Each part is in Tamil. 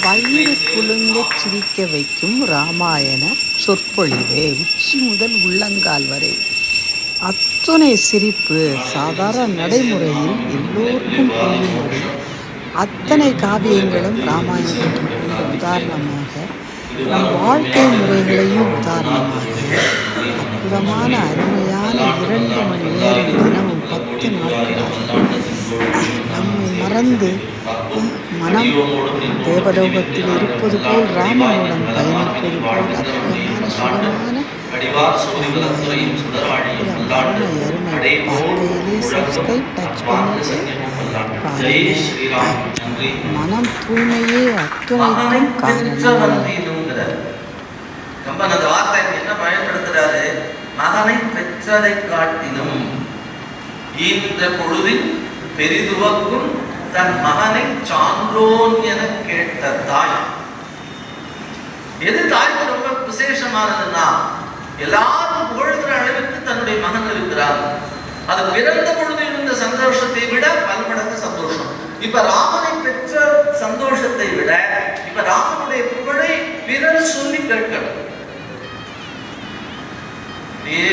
வயிறு குலுங்கச் சிரிக்க வைக்கும் ராமாயண சொற்பொழிவே உச்சி முதல் உள்ளங்கால் வரை. அத்துணை சிரிப்பு சாதாரண நடைமுறையில் எல்லோருக்கும் புரியும்படி அத்தனை காவியங்களும் ராமாயணத்துக்கு உதாரணமாக, நம் வாழ்க்கை முறைகளையும் உதாரணமாக, அற்புதமான அருமையான 2 மணி நேரம் தினமும் 10 நாட்களாக நம்மை மறந்து மனம் தேவலோகத்தில் இருப்பது போல் ராமனுடன் பயணிப்பது போல் அற்புதமான சுகமான அருமை பார்க்கையிலே சப்ஸ்கிரைப் டச் பண்ணிட்டு மனம் தூய்மையே அத்துணைக்கும் காரணம். அந்த வார்த்தை என்ன பயன்படுத்துறாரு? மகனை பெற்றதை காட்டிலும் இந்த பொழுதில் பெரிதுவக்கும் தன் மகனை சான்றோன் என கேட்ட தாய். எது தாய்க்கு ரொம்ப விசேஷமானதுன்னா, எல்லாரும் புகழ்கிற அளவிற்கு தன்னுடைய மகன் இருக்கிறார். அது பிறந்த பொழுது இருந்த சந்தோஷத்தை விட பல்மடங்கு சந்தோஷம். இப்ப ராமனை பெற்ற சந்தோஷத்தை விட இப்ப ராமனுடைய புகழை பிறர் சொல்லி கேட்கணும்.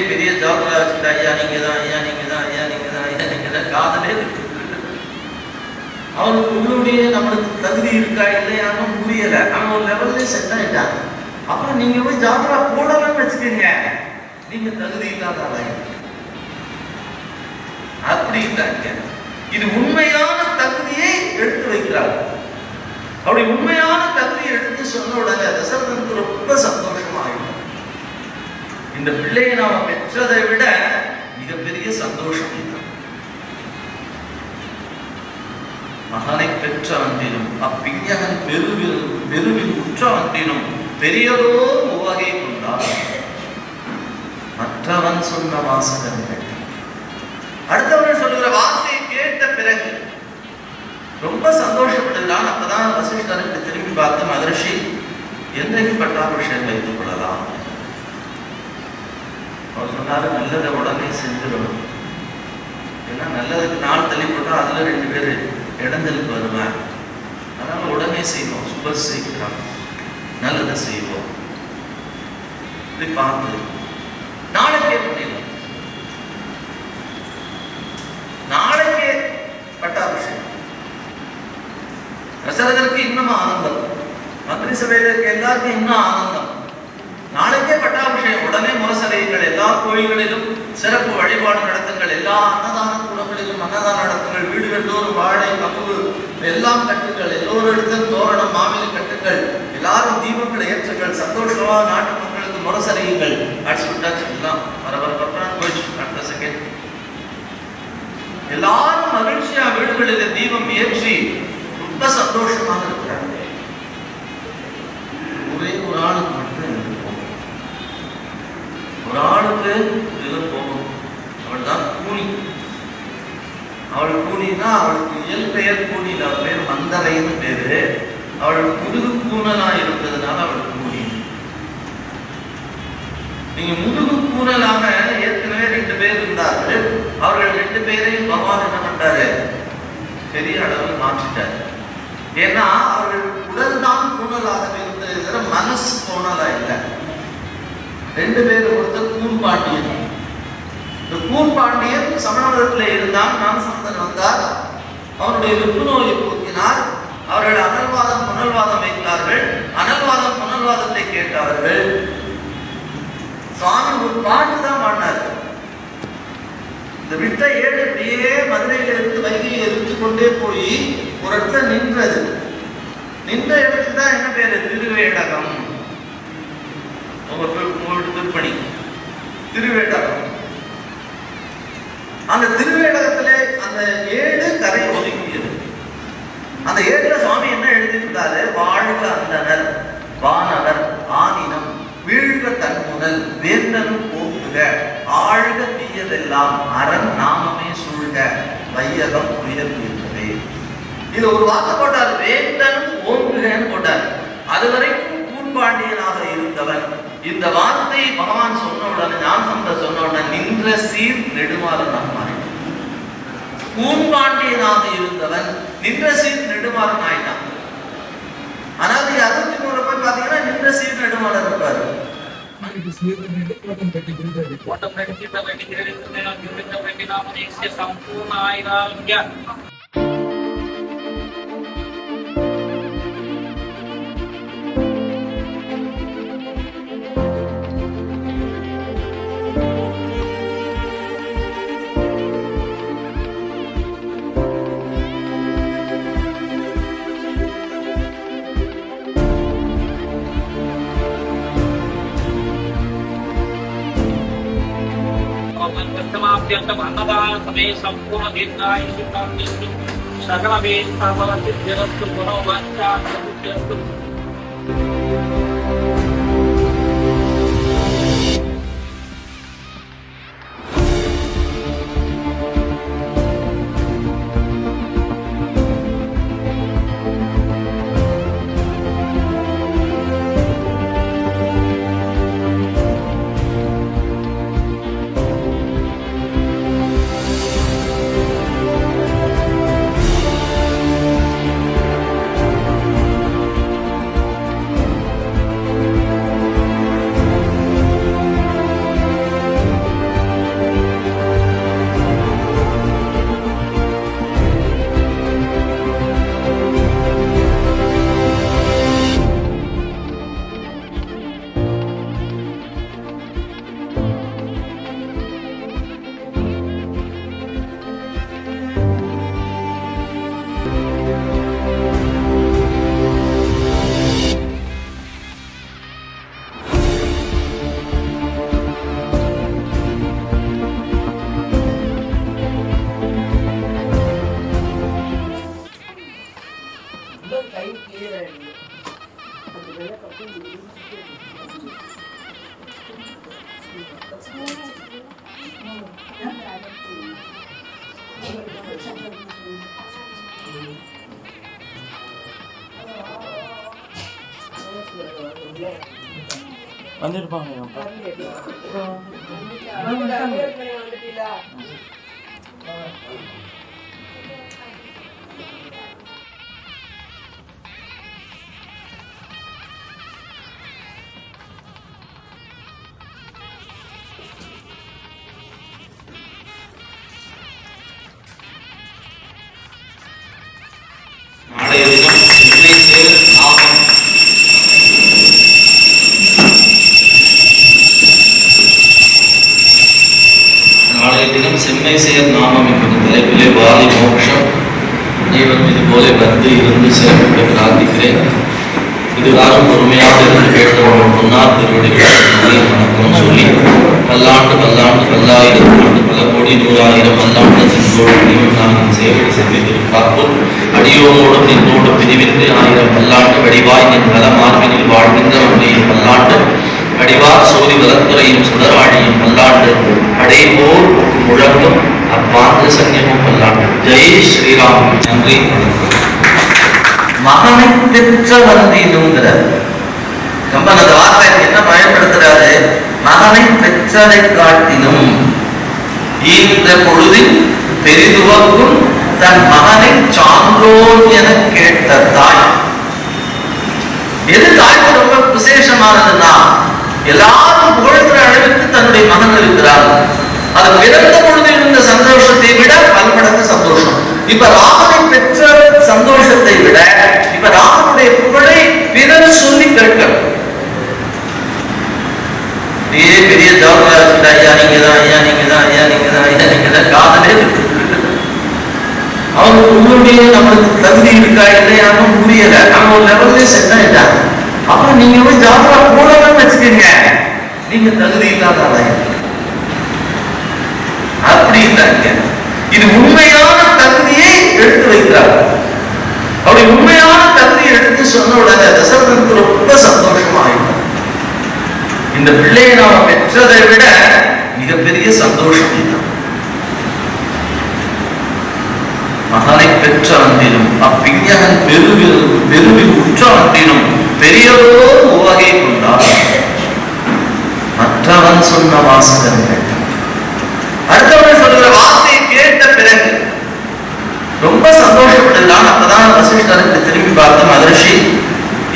பெரிய ஜாபராஜ் ஐயா நீங்க தான், ஐயா நீங்க தான், ஐயா நீங்க தான், ஐயா நீங்க தான் காதலே இருக்கு. அவனுக்கு உள்ளுடைய நம்மளுக்கு தகுதி இருக்கா இல்லையானு புரியல. அவன் ஒரு லெவல்ல செட் ஆயிட்டான். அப்புறம் நீங்க போய் ஜாபரா போடலன்னு வச்சுக்கோங்க, நீங்க தகுதி இல்லாத ஆளாய் அப்படின்ட்டாங்க. இது உண்மையான தகுதியை எடுத்து வைக்கிறார். அப்படி உண்மையான தகுதியை எடுத்து சொன்ன உடனே தசரதனுக்கு ரொம்ப சந்தோஷமாயிடும். இந்த பிள்ளையை நாம பெற்றதை விட மிகப்பெரிய சந்தோஷம். மகனை பெற்ற அன்றினும் அப்பிஞகன் பெருவில் உற்ற அன்றினும் பெரியதோ உவகை கொண்டார் மற்றவன் சொன்ன வாசகங்கள். அடுத்தவன் சொல்லுகிற வார்த்தையை கேட்ட பிறகு ரொம்ப சந்தோஷப்படுகிறான். அப்பதான் வசிஷ்டருக்கு திரும்பி பார்த்து, மகர்ஷி என்றைக்கு பட்டாபிஷேகம் வைத்துக் கொள்ளலாம்? அவர் சொன்னாரு, நல்லதை உடனே செஞ்சிடணும். ஏன்னா நல்லதுக்கு நாள் தள்ளி போட்டா அதுல 2 பேர் இடஞ்சலுக்கு வருவேன். அதனால உடனே செய்வோம், சுப சீக்கிரம் நல்லதை செய்வோம். இப்படி பார்த்து நாளைக்கே பண்ணிடலாம். நாளைக்கே பட்டாபிஷேகம். தசரதனுக்கு இன்னும் ஆனந்தம், மந்திரி சபையில இருக்க எல்லாருக்கும் இன்னும் ஆனந்தம். நாளைக்கே பட்டாபிஷேகம். உடனே முரசலைகள், எல்லா கோயில்களிலும் சிறப்பு வழிபாடு நடத்துங்கள், எல்லா அன்னதான கூடங்களிலும் அன்னதானம் நடத்துங்கள், வீடுகள் தோறும் வாழை கம்பு எல்லாம் கட்டுங்கள், எல்லோரும் இடத்துல தோரணம் மாவிலை கட்டுங்கள், எல்லாரும் தீபங்களை ஏற்றுங்கள், சந்தோஷமா நாட்டு மக்களுக்கு முரசலையுங்கள். எல்லாம் பரபரப்பான போயிடுச்சு. அடுத்த செகண்ட் எல்லாரும் மகிழ்ச்சியா வீடுகளில் தீபம் ஏற்றி ரொம்ப சந்தோஷமாக இருக்கிறாங்க. ஒரே ஒரு ஆளுக்கு மட்டும் ஒரு ஆளுக்கு போகும். அவள் தான் கூனி. அவள் கூனினா அவளுக்கு இயல் பெயர் கூனி, அவள் பேர் மந்தரைன்னு பேரு. அவள் முதுகு கூனலா இருந்ததுனால அவள் கூனி. நீங்க முதுகு கூனலாக ஏற்கனவே 2 பேர் இருந்தார்கள். அவர்கள் 2 பேரையும் பகவான் என்ன பண்றாரு? பெரிய அளவில் மாற்றிட்டார். ஏன்னா அவர்கள் உடல் தான் கூனலாக இருந்தது, மனசு கூனலா இல்லை. 2 பேர். ஒருத்தர் கூன்பாண்டியன். இந்த கூன்பாண்டியன் சமணத்தில் இருந்தான். ஞானசம்பந்தன் வந்தார், அவனுடைய வெப்பு நோயை போக்கினார். அவர்கள் அனல்வாதம் புனல்வாதம் வைத்தார்கள். அனல்வாதம் புனல்வாதத்தை கேட்டவர்கள். சுவாமி ஒரு பாட்டு தான் பாடினார். இந்த விட்ட 7 அப்படியே மதுரையில இருந்து வைகையை எடுத்துக் கொண்டே போய் ஒரு இடத்துல நின்றது. நின்ற இடத்துக்கு தான் என்ன பேரு? திருவேடகம். திருப்பணி திருவேடகம். அந்த திருவேடகத்திலே அந்த 7 கரை ஒதுக்கியது. அந்த 7ல சுவாமி என்ன எழுதியிருந்தாரு? வாழ்க அந்தனர் வானவர் ஆனினம் வீழ்க தன்முதல் வேந்தனும் போக்குக ஆழ்க தீயதெல்லாம் அரண் நாமமே சூழ்க வையகம் உயர்வு என்பதே. இது ஒரு வார்த்தை போட்டார், வேந்தனும் ஓங்குகன்னு போட்டார். அதுவரைக்கும் கூன்பாண்டியனாக இருந்தவன் இந்த வார்த்தை பகவான் சொன்ன உடனே, ஞானசம்பந்தர் சொன்ன உடனே நின்ற சீர் நெடுமாறன் ஆனான். கூன்பாண்டியனாக இருந்தவன் நின்ற சீர் நெடுமாறன் ஆயிட்டான். ஆனால் ಸಂಪೂರ್ಣ ಆಯುರಾರೋಗ್ಯ अन्नदान समय संपूर्ण दीर्घायुषु प्राप्तिस्तु सकल वेदान्तसिद्धिरस्तु मनोवाञ्छान्तु வந்திருப்பாங்க நாளைய தினம் செம்மை சேர் நாமம் என்பது தலைப்பிலே வாலி மோட்சம் அனைவரும் இது போல வந்து இருந்து சிறப்பிக்க பிரார்த்திக்கிறேன். இதுகாரம் பொறுமையாக இருந்து கேட்டவர்கள் முன்னாள் திருவடிகள் வணக்கம் சொல்லி பல்லாண்டு பல்லாண்டு பல்லாயிரம் ஆண்டு பல கோடி நூறாயிரம் பல்லாண்டு சிந்தோடு பிரிவனாகின் சேவடி செவ்வித்திருப்பார்போல் அடியோமோடு நின்றோடு பிரிவித்து ஆயிரம் பல்லாண்டு வடிவாய் நின் நல மார்பினில் வாழ்கின்ற ஒன்றிய பல்லாண்டு அடிவார் சோதி வளத்துறையும் சுடராழியும் பல்லாண்டு அடைபோர் முழங்கும் அப்பாந்த சன்னியமும் பல்லாண்டு. ஜெய் ஸ்ரீராம். நன்றி. மகனை பெற்ற வந்தினுங்கிறார் கம்பன். அந்த வார்த்தை என்ன பயன்படுத்துறாரு? மகனை பெற்றதை காட்டினும் இந்த பொழுதில் பெரிதுவக்கும் தன் மகனை சான்றோன் என கேட்ட தாய். எது தாய்க்கு ரொம்ப விசேஷமானதுன்னா, எல்லாரும் புகழ்கிற அளவுக்கு தன்னுடைய மகன் இருக்கிறார். அது பிறந்த பொழுது இருந்த சந்தோஷத்தை விட பல்மடங்கு சந்தோஷம். இப்ப ராமனை பெற்ற சந்தோஷத்தை விட இப்ப ராமனுடைய புகழை பிறர் சொல்லி கேட்கணும். பெரிய ஜாபராஜ் ஐயா நீங்கதான், ஐயா நீங்கதான், ஐயா நீங்கதான், ஐயா நீங்கதான் காதலே அவங்க உங்களுடைய நம்மளுக்கு தகுதி இருக்கா இல்லையானு புரியல. நம்ம ஒரு லெவல்ல செட் ஆயிட்டாங்க. அப்புறம் நீங்க போய் ஜாபரா போடணும்னு வச்சுக்கீங்க, நீங்க தகுதி இல்லாத ஆளாயிரு அப்படின்றாங்க. இது உண்மையான தகுதியை எடுத்து வைக்கிறார். அப்படி உண்மையான தகுதியை எடுத்து சொன்ன உடனே தசரதனுக்கு ரொம்ப சந்தோஷமாயிடும். இந்த பிள்ளையை நாம பெற்றதை விட மிகப்பெரிய சந்தோஷம் இதுதான். மகனை பெற்ற அன்றினும் அப்பிஞகன் பெருவில் உற்ற அன்றினும் பெரியதோர் உவகை கொண்டார். மற்றவன் சொன்ன வாசகன் கேட்டான். அடுத்தவன் சொல்ற வார்த்தையை கேட்ட பிறகு ரொம்ப சந்தோஷப்படலாம். அப்பதான் வசிஷ்டருக்கு திரும்பி பார்த்த மகர்ஷி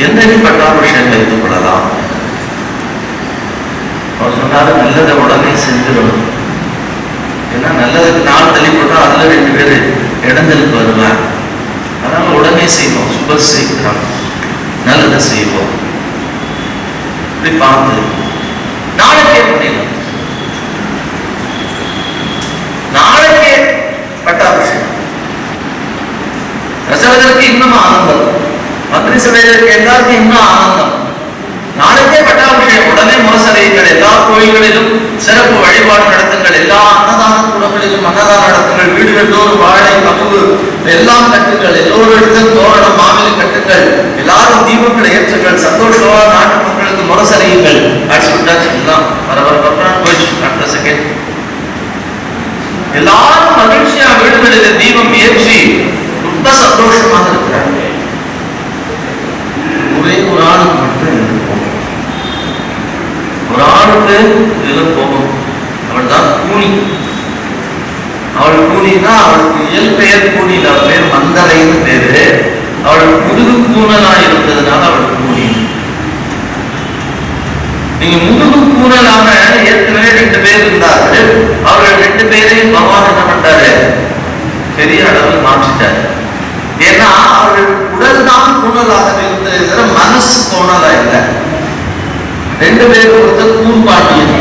எந்த பட்டாபிஷேகம் வைத்துக் கொள்ளலாம். அவர் சொன்னாரு, நல்லதை உடனே செஞ்சிடணும். ஏன்னா நல்லதுக்கு நாள் தள்ளி போட்டா அதுல 2 பேர் இடைஞ்சலுக்கு வருவாங்க. அதனால உடனே செய்வோம், சுப சீக்கிரம் நல்லதை செய்வோம். இப்படி பார்த்து நாளைக்கே பண்ணிடலாம். நாளைக்கே பட்டாபிஷேகம். ரசவதற்கு இன்னும் ஆனந்தம், மந்திரி சபையிற்கு எல்லாருக்கும் இன்னும் ஆனந்தம். நாளைக்கே பட்டாபிஷேகம். உடனே முரசறைகள், எல்லா கோயில்களிலும் சிறப்பு வழிபாடு நடத்துங்கள். எல்லா அன்னதான கூடங்களிலும் அன்னதானம் நடத்துங்கள். வீடுகள் தோறும் வாழை, கம்பு எல்லாம் கட்டுங்கள். எல்லோரும் இடத்தில் தோரணம், மாவிலை கட்டுங்கள். எல்லாரும் தீபங்களை ஏற்றுங்கள். சந்தோஷமா நாட்டு மக்களுக்கு முரசறையுங்கள். எல்லாம் பரபரப்பான போயிடுச்சு. அடுத்த செகண்ட் எல்லாரும் மகிழ்ச்சியா வீடுகளில் தீபம் ஏற்றி ரொம்ப சந்தோஷமாக இருக்கிறாங்க. ஒரே ஒரு ஆளுக்கு மட்டும் ஒரு ஆளுக்கு இதுல போகும். அவள் தான் கூனி. அவள் கூனினா அவளுக்கு இயல் பெயர் கூனியில், அவள் பேர் மந்தரைன்னு பேரு. அவள் முதுகு கூணலா இருந்ததுனால அவள் கூனி. நீங்க முதுகு கூணலாக ஏற்கனவே 2 பேர் இருந்தார்கள். அவர்கள் 2 பேரையும் பகவான் என்ன பண்றாரு, பெரிய அளவில் மாற்றிட்டார். ஏன்னா அவர்கள் உடல் தான் கூணலாக இருந்தது, மனசு கோணலா இல்லை. 2 பேர் ஒருத்தர் கூன்பாண்டியன்.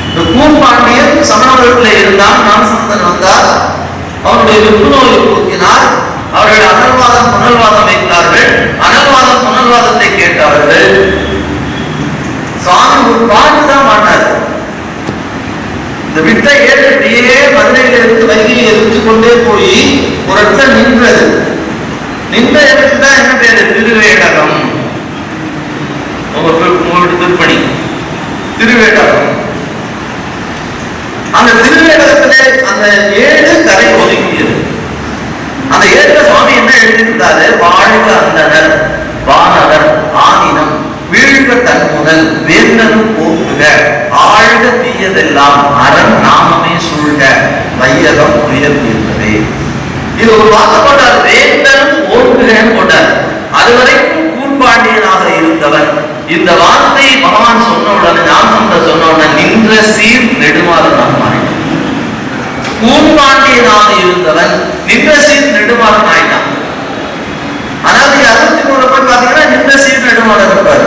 இந்த கூன்பாண்டியன் சமணவர்களில் இருந்தால் ஞானசம்பந்தன் வந்தார். அவருடைய வெப்பு நோயை போக்கினார். அவர்கள் அனல்வாதம் புனல்வாதம் வைத்தார்கள். அனல்வாதம் புனல்வாதத்தை கேட்டார்கள். சுவாமி ஒரு பாட்டு தான் மாட்டார். இந்த விட்ட ஏழு அப்படியே மதுரையில இருந்து வைகையை எரிச்சு கொண்டே போய் ஒரு இடத்துல நின்றது. நின்ற இடத்துக்கு தான் என்ன பேரு, திருவேடகம். உங்களுடைய திருப்பணி திருவேடகம். அந்த திருவேடகத்திலே அந்த 7 கரை ஒதுக்கியது. அந்த 7 சுவாமி என்ன எழுதியிருந்தாரு, வாழ்க அந்தனர், வானவர், ஆனினம், வீழ்க தன்முதல், வேந்தனும் போக்குக, ஆழ்க தீயதெல்லாம், அரண் நாமமே சூழ்க, வையகம் உயர் தீர்ந்ததே. இது ஒரு வார்த்தை போட்டார், வேந்தனும் ஓங்குகன்னு போட்டார். அதுவரைக்கும் கூன்பாண்டியனாக இருந்தவன். இந்த வார்த்தையை பகவான் சொன்ன உடனே, ஞானசம்பந்தர் சொன்ன உடனே நின்ற சீர் நெடுமாறனாக மாறினான். கூன்பாண்டியனாக இருந்தவன் நின்ற சீர் நெடுமாறன் ஆயிட்டான். அதாவது 63 பாத்தீங்கன்னா நின்ற சீர் நெடுமாறன் இருப்பாரு.